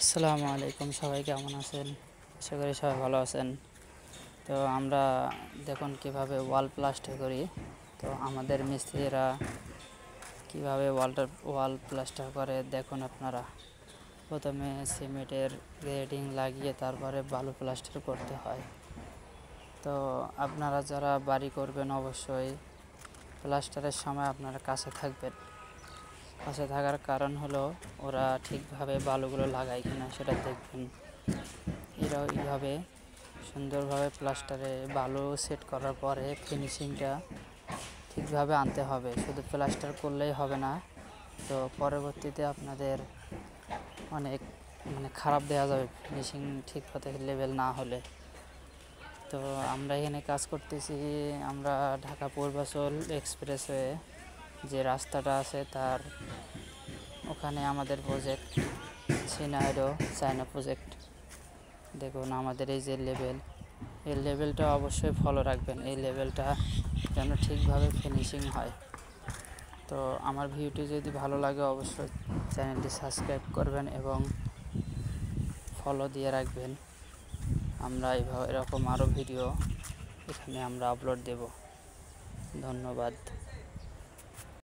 আসসালামু আলাইকুম, সবাই কেমন আছেন? আশা করি সবাই ভালো আছেন। তো আমরা দেখুন কিভাবে ওয়াল প্লাস্টার করি। তো আমাদের মিস্ত্রিরা কিভাবে ওয়াল প্লাস্টার করে দেখুন আপনারা। প্রথমে সিমেন্টের গ্রেডিং লাগিয়ে তারপরে বালু প্লাস্টার করতে হয়। তো আপনারা যারা বাড়ি করবেন অবশ্যই প্লাস্টারের সময় আপনারা কাছে থাকবেন। কাছে থাকার কারণ হলো ওরা ঠিকভাবে বালুগুলো লাগায় কিনা সেটা দেখবেন। এরা এইভাবে সুন্দরভাবে প্লাস্টারে বালু সেট করার পরে ফিনিশিংটা ঠিকভাবে আনতে হবে। শুধু প্লাস্টার করলেই হবে না, তো পরবর্তীতে আপনাদের অনেক খারাপ দেওয়া যাবে ফিনিশিং ঠিক মতো লেভেল না হলে। তো আমরা এখানে কাজ করতেছি, আমরা ঢাকা পূর্বাচল এক্সপ্রেসওয়ে যে রাস্তাটা আছে তার ওখানে আমাদের প্রজেক্ট চায়না প্রজেক্ট। দেখুন আমাদের এই যে এই লেভেলটা অবশ্যই ফলো রাখবেন, এই লেভেলটা যেন ঠিকভাবে ফিনিশিং হয়। তো আমার ভিডিওটি যদি ভালো লাগে অবশ্যই চ্যানেলটি সাবস্ক্রাইব করবেন এবং ফলো দিয়ে রাখবেন। আমরা এরকম আরও ভিডিও এখানে আমরা আপলোড দেব। ধন্যবাদ।